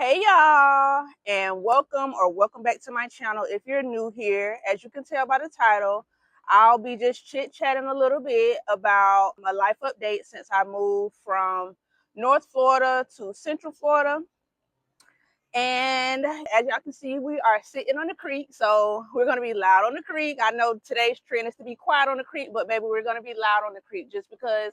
Hey y'all, and welcome back to my channel. If you're new here, as you can tell by the title, I'll be just chit-chatting a little bit about my life update since I moved from North Florida to Central Florida. And as y'all can see, we are sitting on the creek, so we're going to be loud on the creek. I know today's trend is to be quiet on the creek, but maybe we're going to be loud on the creek just because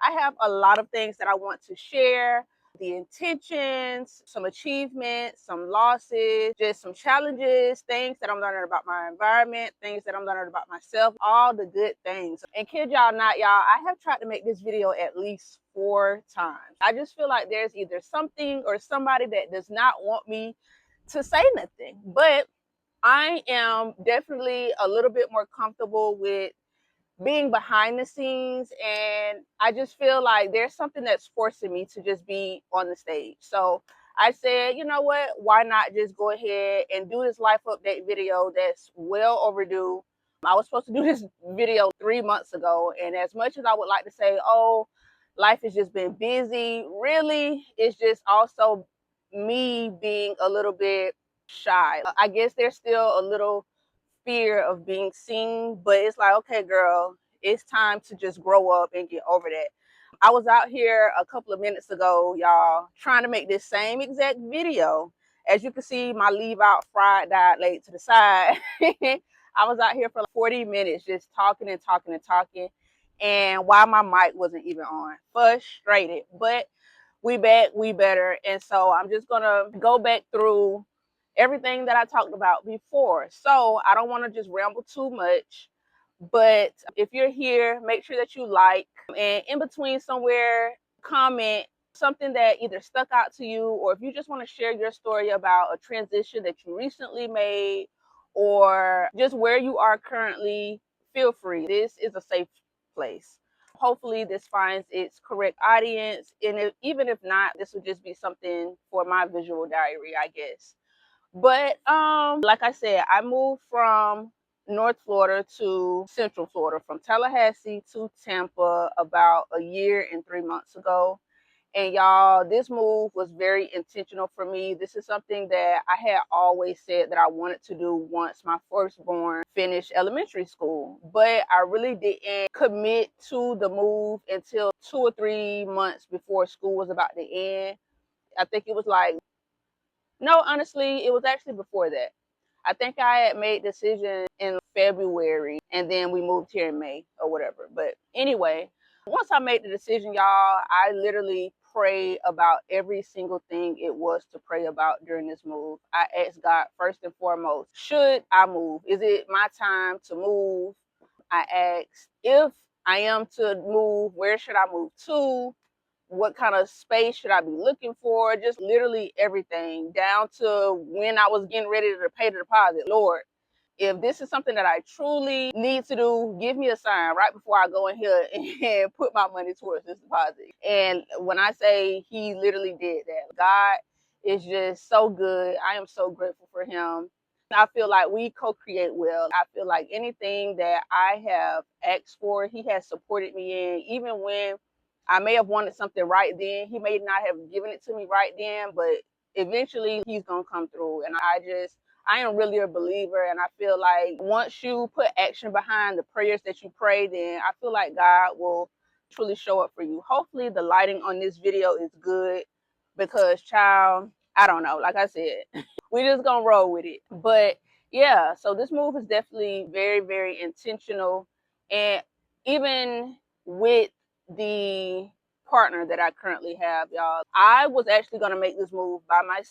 I have a lot of things that I want to share. The intentions, some achievements, some losses, just some challenges, things that I'm learning about my environment, things that I'm learning about myself, all the good things. And kid y'all not, y'all, I have tried to make this video at least 4 times. I just feel like there's either something or somebody that does not want me to say nothing. But I am definitely a little bit more comfortable with being behind the scenes, and I just feel like there's something that's forcing me to just be on the stage. So I said, you know what, why not just go ahead and do this life update video that's well overdue. I was supposed to do this video 3 months ago, and as much as I would like to say, oh, life has just been busy, really it's just also me being a little bit shy. I guess there's still a little fear of being seen, but it's like, okay, girl, it's time to just grow up and get over that. I was out here a couple of minutes ago, y'all, trying to make this same exact video. As you can see, my leave out fried died laid to the side. I was out here for like 40 minutes just talking and talking and talking, and while my mic wasn't even on, frustrated. But we back, we better. And so I'm just gonna go back through everything that I talked about before. So I don't want to just ramble too much, but if you're here, make sure that you like, and in between somewhere, comment something that either stuck out to you, or if you just want to share your story about a transition that you recently made, or just where you are currently, feel free. This is a safe place. Hopefully this finds its correct audience, and even if not, this would just be something for my visual diary, I guess. But like I said, I moved from North Florida to Central Florida, from Tallahassee to Tampa about a year and 3 months ago. And y'all, this move was very intentional for me. This is something that I had always said that I wanted to do once my firstborn finished elementary school. But I really didn't commit to the move until 2 or 3 months before school was about to end. I think it was like, no, honestly, it was actually before that. I think I had made decision in February, and then we moved here in May or whatever. But anyway, once I made the decision, y'all, I literally prayed about every single thing it was to pray about during this move. I asked God first and foremost, should I move? Is it my time to move? I asked, if I am to move, where should I move to? What kind of space should I be looking for? Just literally everything, down to when I was getting ready to pay the deposit. Lord, if this is something that I truly need to do, give me a sign right before I go in here and put my money towards this deposit. And when I say he literally did that, God is just so good. I am so grateful for him. I feel like we co-create well. I feel like anything that I have asked for, he has supported me in, even when I may have wanted something right then. He may not have given it to me right then, but eventually he's going to come through. And I am really a believer. And I feel like once you put action behind the prayers that you pray, then I feel like God will truly show up for you. Hopefully the lighting on this video is good, because child, I don't know. Like I said, we just going to roll with it. But yeah, so this move is definitely very, very intentional. And even with the partner that I currently have, y'all, I was actually going to make this move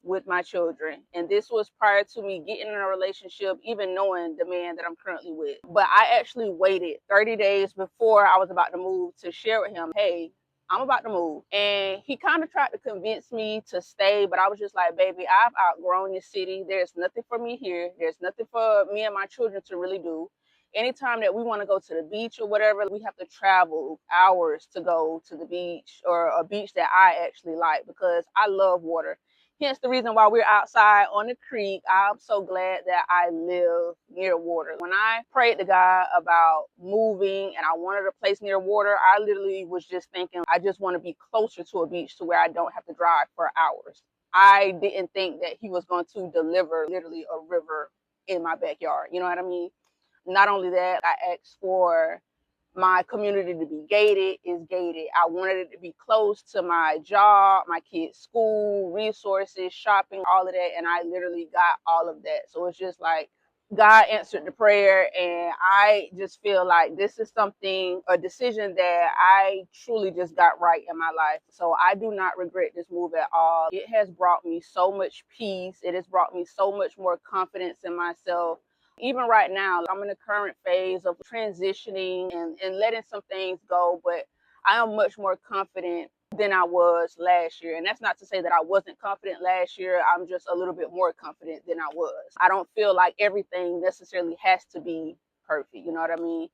with my children, and this was prior to me getting in a relationship, even knowing the man that I'm currently with. But I actually waited 30 days before I was about to move to share with him, hey, I'm about to move. And he kind of tried to convince me to stay, but I was just like, baby, I've outgrown this city. There's nothing for me here. There's nothing for me and my children to really do. Anytime that we want to go to the beach or whatever, we have to travel hours to go to the beach, or a beach that I actually like, because I love water. Hence the reason why we're outside on the creek. I'm so glad that I live near water. When I prayed to God about moving and I wanted a place near water, I literally was just thinking, I just want to be closer to a beach to where I don't have to drive for hours. I didn't think that he was going to deliver literally a river in my backyard. You know what I mean? Not only that, I asked for my community to be gated. Is gated. I wanted it to be close to my job, my kids' school, resources, shopping, all of that. And I literally got all of that. So it's just like God answered the prayer. And I just feel like this is something, a decision that I truly just got right in my life. So I do not regret this move at all. It has brought me so much peace. It has brought me so much more confidence in myself. Even right now, I'm in the current phase of transitioning and letting some things go, but I am much more confident than I was last year. And that's not to say that I wasn't confident last year. I'm just a little bit more confident than I was. I don't feel like everything necessarily has to be perfect. You know what I mean?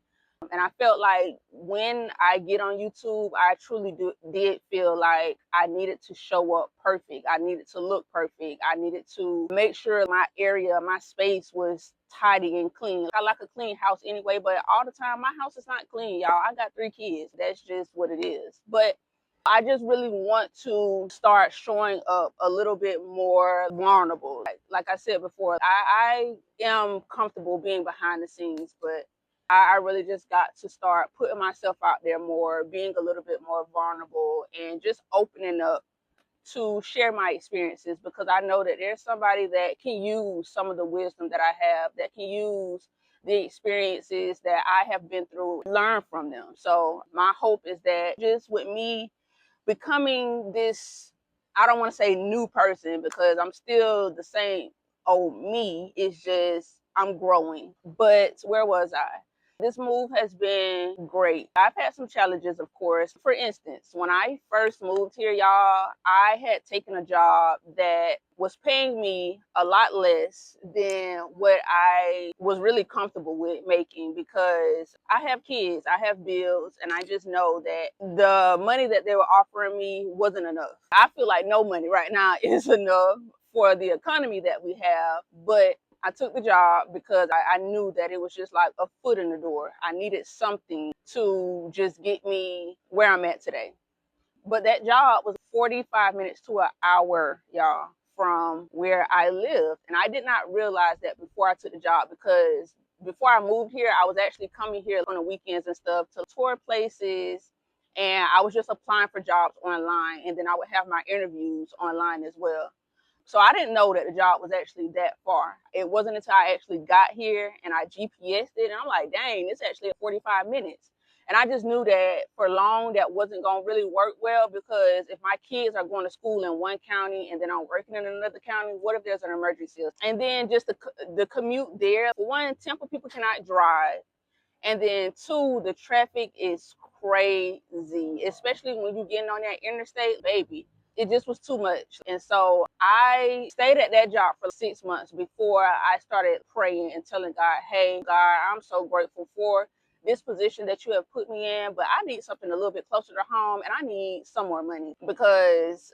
And I felt like when I get on YouTube, I truly did feel like I needed to show up perfect. I needed to look perfect. I needed to make sure my area, my space was tidy and clean. I like a clean house anyway, but all the time my house is not clean, y'all. I got 3 kids. That's just what it is. But I just really want to start showing up a little bit more vulnerable. Like I said before, I am comfortable being behind the scenes, but I really just got to start putting myself out there more, being a little bit more vulnerable, and just opening up to share my experiences, because I know that there's somebody that can use some of the wisdom that I have, that can use the experiences that I have been through, learn from them. So my hope is that just with me becoming this, I don't want to say new person because I'm still the same old me. It's just I'm growing. But where was I? This move has been great. I've had some challenges, of course. For instance, when I first moved here, y'all, I had taken a job that was paying me a lot less than what I was really comfortable with making, because I have kids, I have bills, and I just know that the money that they were offering me wasn't enough. I feel like no money right now is enough for the economy that we have, but I took the job because I knew that it was just like a foot in the door. I needed something to just get me where I'm at today. But that job was 45 minutes to an hour, y'all, from where I live. And I did not realize that before I took the job, because before I moved here, I was actually coming here on the weekends and stuff to tour places. And I was just applying for jobs online. And then I would have my interviews online as well. So I didn't know that the job was actually that far. It wasn't until I actually got here and I GPSed it, and I'm like, dang, it's actually 45 minutes. And I just knew that for long that wasn't going to really work well, because if my kids are going to school in one county and then I'm working in another county, what if there's an emergency? And then just the commute there. For one, Tampa people cannot drive. And then 2, the traffic is crazy, especially when you're getting on that interstate, baby. It just was too much. And so I stayed at that job for 6 months before I started praying and telling God, hey, God, I'm so grateful for this position that you have put me in, but I need something a little bit closer to home, and I need some more money, because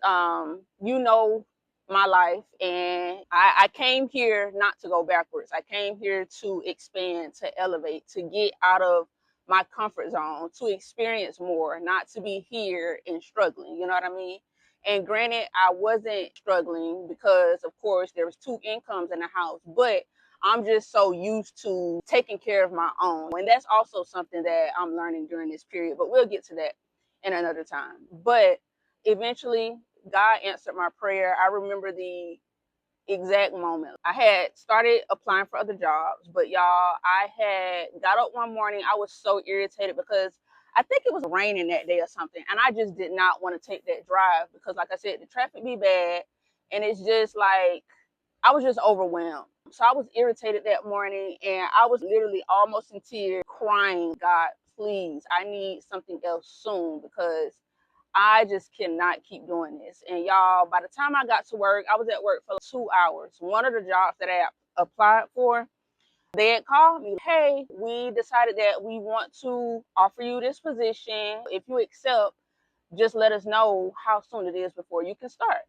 you know my life, and I came here not to go backwards. I came here to expand, to elevate, to get out of my comfort zone, to experience more, not to be here and struggling. You know what I mean? And granted, I wasn't struggling because, of course, there was 2 incomes in the house, but I'm just so used to taking care of my own. And that's also something that I'm learning during this period, but we'll get to that in another time. But eventually, God answered my prayer. I remember the exact moment. I had started applying for other jobs, but y'all, I had got up one morning. I was so irritated because I think it was raining that day or something, and I just did not want to take that drive because, like I said, the traffic be bad, and it's just like I was just overwhelmed. So I was irritated that morning, and I was literally almost in tears, crying, God, please, I need something else soon, because I just cannot keep doing this. And y'all, by the time I got to work, I was at work for 2 hours. One of the jobs that I applied for, they had called me, hey, we decided that we want to offer you this position. If you accept, just let us know how soon it is before you can start.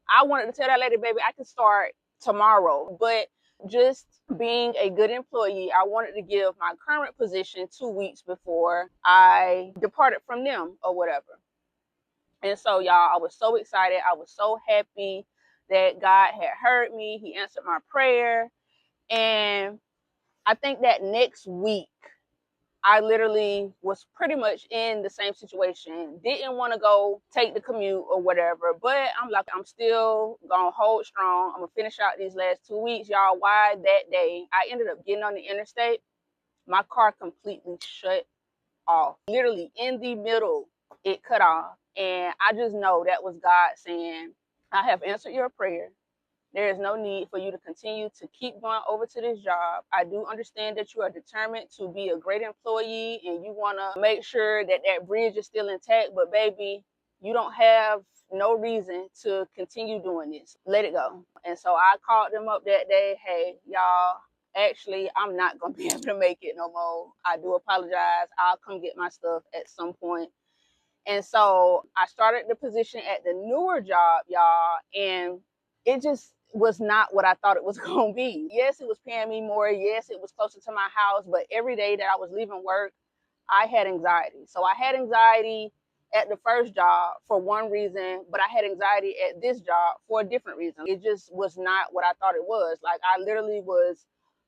I wanted to tell that lady, baby, I can start tomorrow. But just being a good employee, I wanted to give my current position 2 weeks before I departed from them or whatever. And so, y'all, I was so excited. I was so happy that God had heard me. He answered my prayer. And I think that next week, I literally was pretty much in the same situation. Didn't want to go take the commute or whatever, but I'm like, I'm still gonna hold strong. I'm gonna finish out these last 2 weeks, y'all. Why that day I ended up getting on the interstate, my car completely shut off. Literally in the middle, it cut off. And I just know that was God saying, I have answered your prayer. There is no need for you to continue to keep going over to this job. I do understand that you are determined to be a great employee and you want to make sure that that bridge is still intact. But baby, you don't have no reason to continue doing this. Let it go. And so I called them up that day. Hey, y'all, actually, I'm not going to be able to make it no more. I do apologize. I'll come get my stuff at some point. And so I started the position at the newer job, y'all, and it just was not what I thought it was going to be. Yes, it was paying me more. Yes, it was closer to my house. But every day that I was leaving work, I had anxiety. So I had anxiety at the first job for one reason, but I had anxiety at this job for a different reason. It just was not what I thought it was. Like, I literally was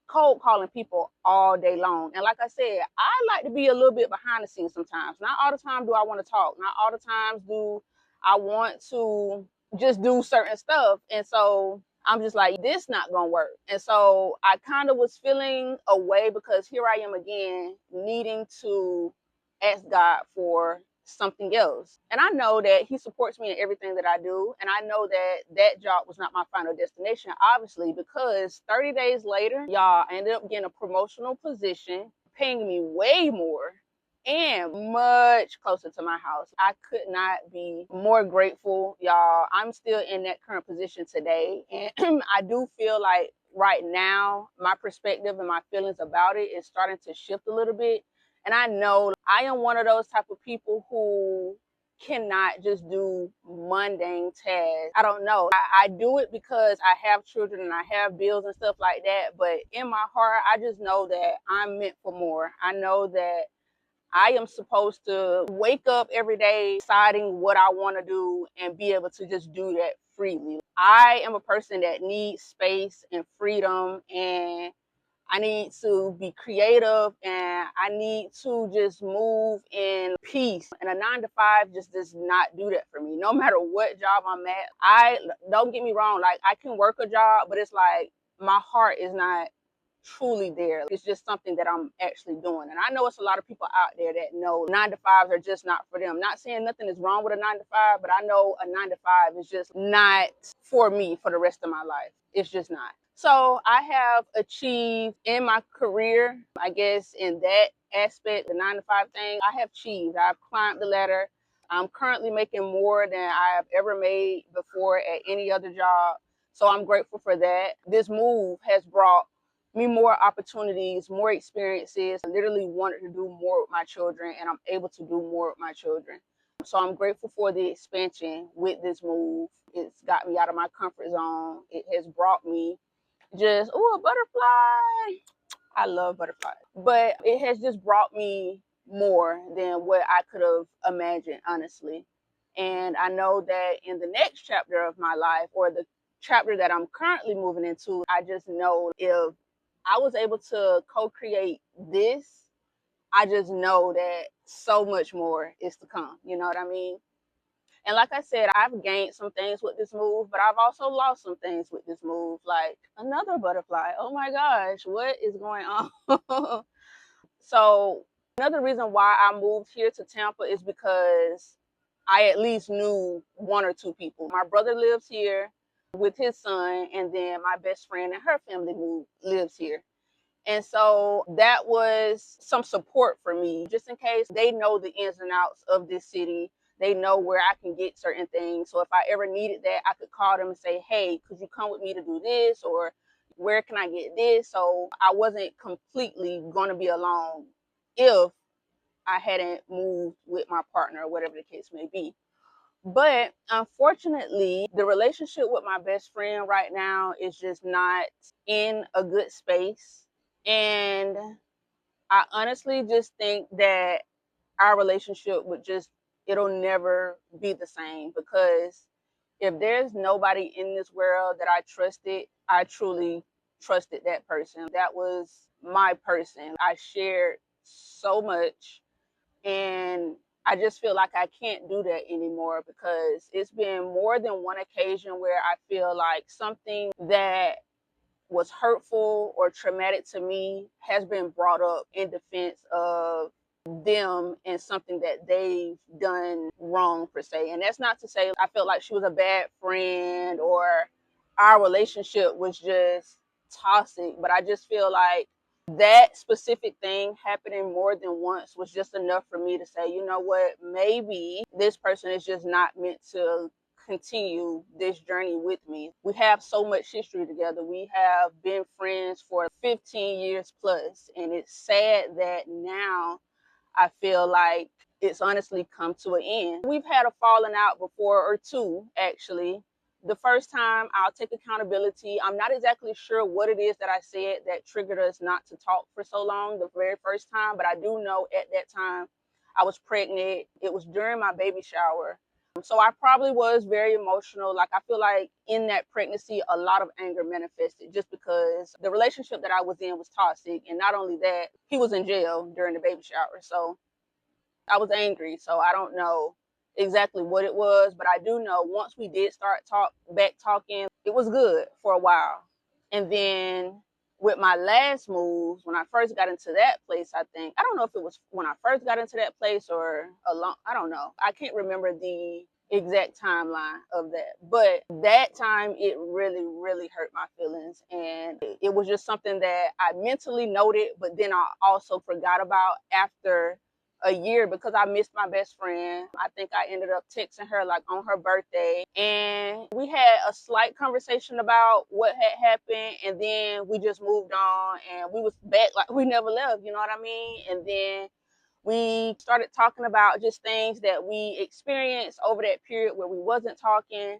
cold calling people all day long. And like I said, I like to be a little bit behind the scenes sometimes. Not all the time do I want to talk. Not all the times do I want to just do certain stuff. And so I'm just like, this not gonna work. And so I kind of was feeling away because here I am again needing to ask God for something else. And I know that he supports me in everything that I do. And I know that that job was not my final destination, obviously, because 30 days later, y'all, I ended up getting a promotional position, paying me way more and much closer to my house. I could not be more grateful, y'all. I'm still in that current position today. And I do feel like right now, my perspective and my feelings about it is starting to shift a little bit. And I know I am one of those type of people who cannot just do mundane tasks. I don't know. I do it because I have children and I have bills and stuff like that. But in my heart, I just know that I'm meant for more. I know that I am supposed to wake up every day deciding what I want to do and be able to just do that freely. I am a person that needs space and freedom, and I need to be creative, and I need to just move in peace. And a 9 to 5 just does not do that for me. No matter what job I'm at, don't get me wrong, like I can work a job, but it's like my heart is not truly there. It's just something that I'm actually doing. And I know it's a lot of people out there that know 9 to 5s are just not for them. Not saying nothing is wrong with a 9 to 5, but I know a 9 to 5 is just not for me for the rest of my life. It's just not. So I have achieved in my career, I guess in that aspect, the 9 to 5 thing, I have achieved. I've climbed the ladder. I'm currently making more than I have ever made before at any other job. So I'm grateful for that. This move has brought me more opportunities, more experiences. I literally wanted to do more with my children, and I'm able to do more with my children. So I'm grateful for the expansion with this move. It's got me out of my comfort zone. It has brought me just, a butterfly. I love butterflies. But it has just brought me more than what I could have imagined, honestly. And I know that in the next chapter of my life, or the chapter that I'm currently moving into, I just know if I was able to co-create this, I just know that so much more is to come. You know what I mean? And like I said, I've gained some things with this move, but I've also lost some things with this move, like another butterfly. Oh my gosh, what is going on? So another reason why I moved here to Tampa is because I at least knew one or two people. My brother lives here with his son, and then my best friend and her family lives here. And so that was some support for me, just in case. They know the ins and outs of this city. They know where I can get certain things. So if I ever needed that, I could call them and say, hey, could you come with me to do this? Or where can I get this? So I wasn't completely going to be alone if I hadn't moved with my partner or whatever the case may be. But unfortunately, the relationship with my best friend right now is just not in a good space. And I honestly just think that our relationship it'll never be the same, because If there's nobody in this world that I trusted, I truly trusted that person. That was my person. I shared so much, and I just feel like I can't do that anymore because it's been more than one occasion where I feel like something that was hurtful or traumatic to me has been brought up in defense of them and something that they've done wrong per se. And that's not to say I felt like she was a bad friend or our relationship was just toxic, but I just feel like that specific thing happening more than once was just enough for me to say, you know what, maybe this person is just not meant to continue this journey with me. We have so much history together. We have been friends for 15 years plus, and it's sad that now I feel like it's honestly come to an end. We've had a falling out before, or two actually. The first time, I'll take accountability. I'm not exactly sure what it is that I said that triggered us not to talk for so long the very first time, but I do know at that time I was pregnant. It was during my baby shower. So I probably was very emotional. Like, I feel like in that pregnancy, a lot of anger manifested just because the relationship that I was in was toxic. And not only that, he was in jail during the baby shower. So I was angry. So I don't know exactly what it was, but I do know once we did start back talking, it was good for a while. And then with my last move, when I first got into that place, I don't know if it was when I first got into that place or I don't know. I can't remember the exact timeline of that. But that time, it really, really hurt my feelings. And it was just something that I mentally noted, but then I also forgot about after a year because I missed my best friend. I think I ended up texting her like on her birthday, and we had a slight conversation about what had happened, and then we just moved on and we was back like we never left, you know what I mean? And then we started talking about just things that we experienced over that period where we wasn't talking.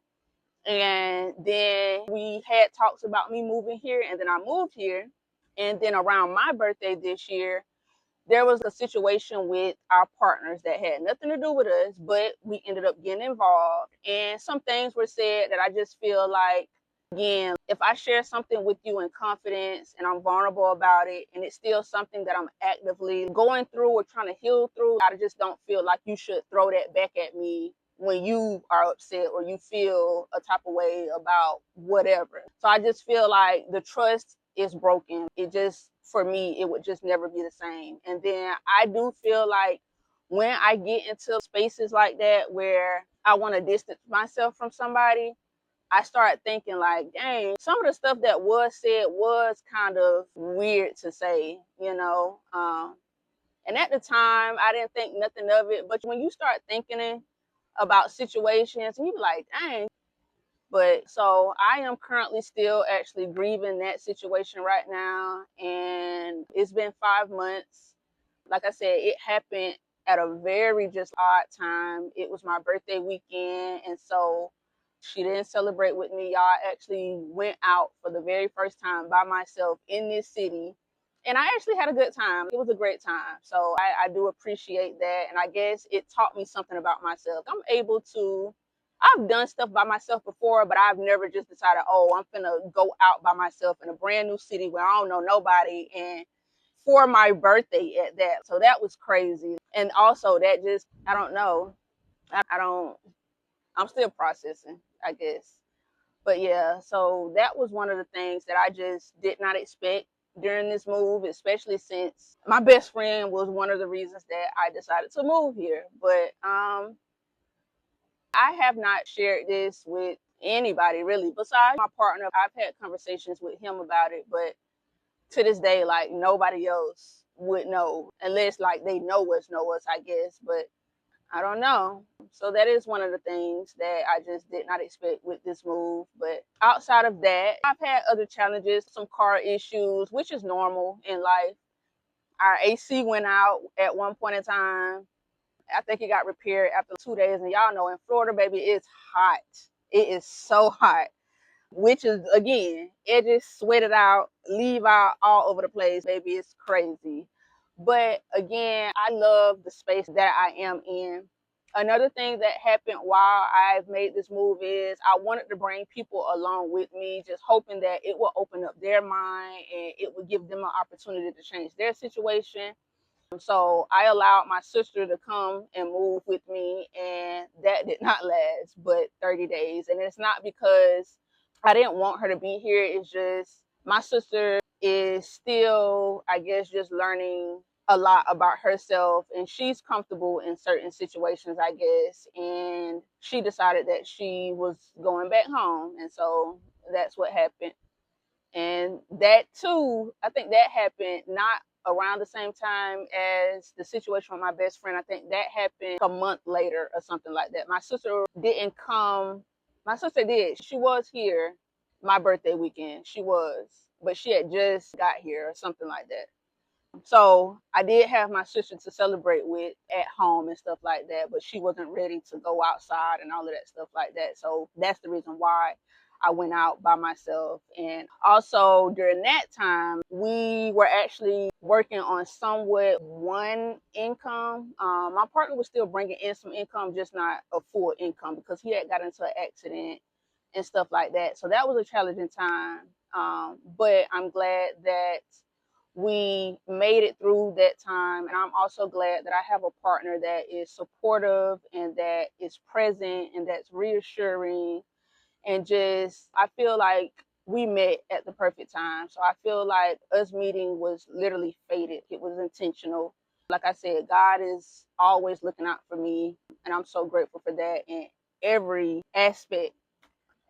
And then we had talks about me moving here, and then I moved here. And then around my birthday this year, there was a situation with our partners that had nothing to do with us, but we ended up getting involved. And some things were said that I just feel like, again, if I share something with you in confidence and I'm vulnerable about it, and it's still something that I'm actively going through or trying to heal through, I just don't feel like you should throw that back at me when you are upset or you feel a type of way about whatever. So I just feel like the trust is broken. It just, for me, it would just never be the same. And then I do feel like when I get into spaces like that where I want to distance myself from somebody, I start thinking like, dang, some of the stuff that was said was kind of weird to say, you know. And at the time, I didn't think nothing of it. But when you start thinking about situations, and you be like, dang. But so I am currently still actually grieving that situation right now. And it's been 5 months. Like I said, it happened at a very just odd time. It was my birthday weekend. And so she didn't celebrate with me. Y'all actually went out for the very first time by myself in this city. And I actually had a good time. It was a great time. So I do appreciate that. And I guess it taught me something about myself. I've done stuff by myself before, but I've never just decided, oh, I'm gonna go out by myself in a brand new city where I don't know nobody, and for my birthday at that. So that was crazy. And also that just, I don't know. I don't, I'm still processing, I guess. But yeah, so that was one of the things that I just did not expect during this move, especially since my best friend was one of the reasons that I decided to move here. But I have not shared this with anybody really besides my partner. I've had conversations with him about it, but to this day, like, nobody else would know unless like they know us, I guess. But I don't know. So that is one of the things that I just did not expect with this move. But outside of that, I've had other challenges, some car issues, which is normal in life. Our AC went out at one point in time. I think it got repaired after 2 days. And y'all know in Florida, baby, it's hot. It is so hot, which is, again, edges sweated out, leave out all over the place, baby. It's crazy. But again, I love the space that I am in. Another thing that happened while I've made this move is I wanted to bring people along with me, just hoping that it will open up their mind and it would give them an opportunity to change their situation. So I allowed my sister to come and move with me, and that did not last but 30 days. And it's not because I didn't want her to be here. It's just my sister is still, I guess, just learning a lot about herself, and she's comfortable in certain situations, I guess. And she decided that she was going back home. And so that's what happened. And that too, I think that happened not around the same time as the situation with my best friend. I think that happened a month later or something like that. My sister didn't come. My sister did. She was here my birthday weekend. She was, but she had just got here or something like that. So I did have my sister to celebrate with at home and stuff like that, but she wasn't ready to go outside and all of that stuff like that. So that's the reason why I went out by myself. And also during that time, we were actually working on somewhat one income. My partner was still bringing in some income, just not a full income, because he had got into an accident and stuff like that. So that was a challenging time. But I'm glad that we made it through that time. And I'm also glad that I have a partner that is supportive and that is present and that's reassuring. And just, I feel like we met at the perfect time. So I feel like us meeting was literally fated. It was intentional. Like I said, God is always looking out for me. And I'm so grateful for that in every aspect.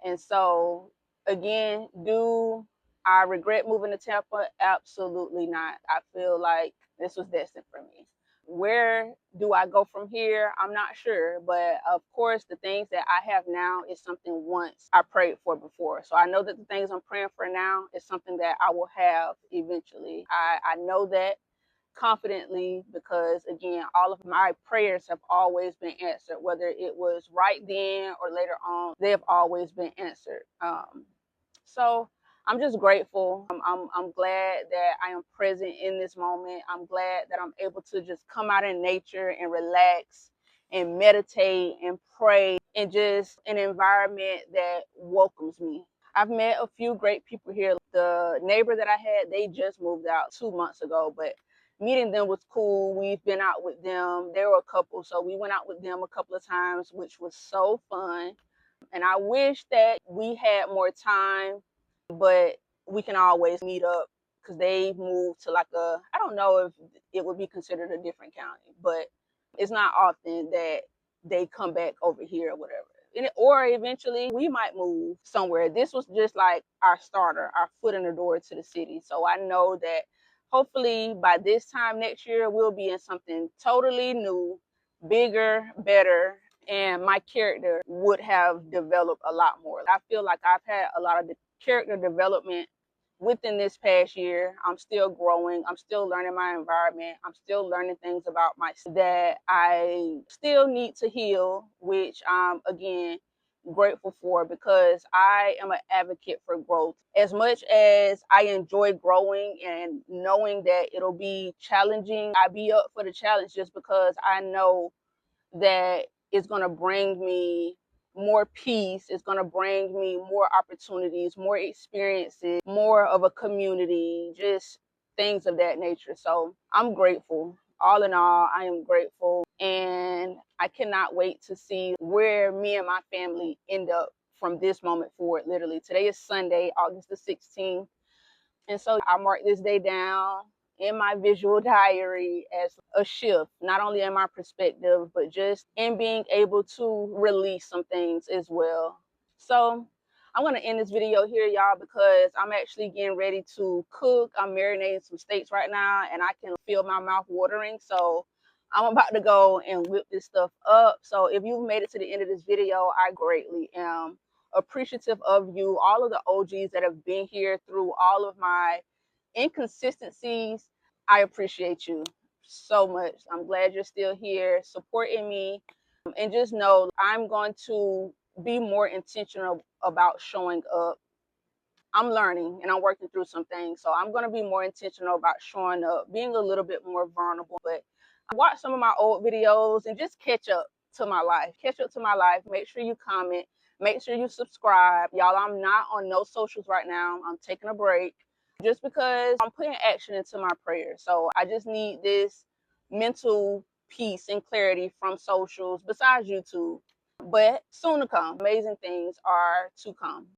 And so, again, do I regret moving to Tampa? Absolutely not. I feel like this was destined for me. Where do I go from here? I'm not sure. But of course, the things that I have now is something once I prayed for before. So I know that the things I'm praying for now is something that I will have eventually. I know that confidently because, again, all of my prayers have always been answered, whether it was right then or later on. They have always been answered. So I'm just grateful. I'm glad that I am present in this moment. I'm glad that I'm able to just come out in nature and relax and meditate and pray in just an environment that welcomes me. I've met a few great people here. The neighbor that I had, they just moved out 2 months ago, but meeting them was cool. We've been out with them. They were a couple, so we went out with them a couple of times, which was so fun. And I wish that we had more time, but we can always meet up because they moved to like I don't know if it would be considered a different county, but it's not often that they come back over here or whatever. Or eventually we might move somewhere. This was just like our starter, our foot in the door to the city. So I know that hopefully by this time next year, we'll be in something totally new, bigger, better, and my character would have developed a lot more. I feel like I've had a lot of character development within this past year. I'm still growing. I'm still learning my environment. I'm still learning things about myself that I still need to heal, which I'm, again, grateful for because I am an advocate for growth. As much as I enjoy growing and knowing that it'll be challenging, I be up for the challenge just because I know that it's going to bring me more peace. It's going to bring me more opportunities, more experiences, more of a community, just things of that nature. So I'm grateful. All in all, I am grateful. And I cannot wait to see where me and my family end up from this moment forward. Literally, today is Sunday, August the 16th. And so I mark this day down in my visual diary as a shift, not only in my perspective, but just in being able to release some things as well. So I'm going to end this video here, y'all, because I'm actually getting ready to cook. I'm marinating some steaks right now, and I can feel my mouth watering. So I'm about to go and whip this stuff up. So if you've made it to the end of this video, I greatly am appreciative of you, all of the OGs that have been here through all of my inconsistencies. I appreciate you so much. I'm glad you're still here supporting me. And just know I'm going to be more intentional about showing up. I'm learning and I'm working through some things. So I'm going to be more intentional about showing up, being a little bit more vulnerable. But watch some of my old videos and just catch up to my life. Catch up to my life. Make sure you comment. Make sure you subscribe. Y'all, I'm not on no socials right now. I'm taking a break just because I'm putting action into my prayers. So I just need this mental peace and clarity from socials besides YouTube. But soon to come. Amazing things are to come.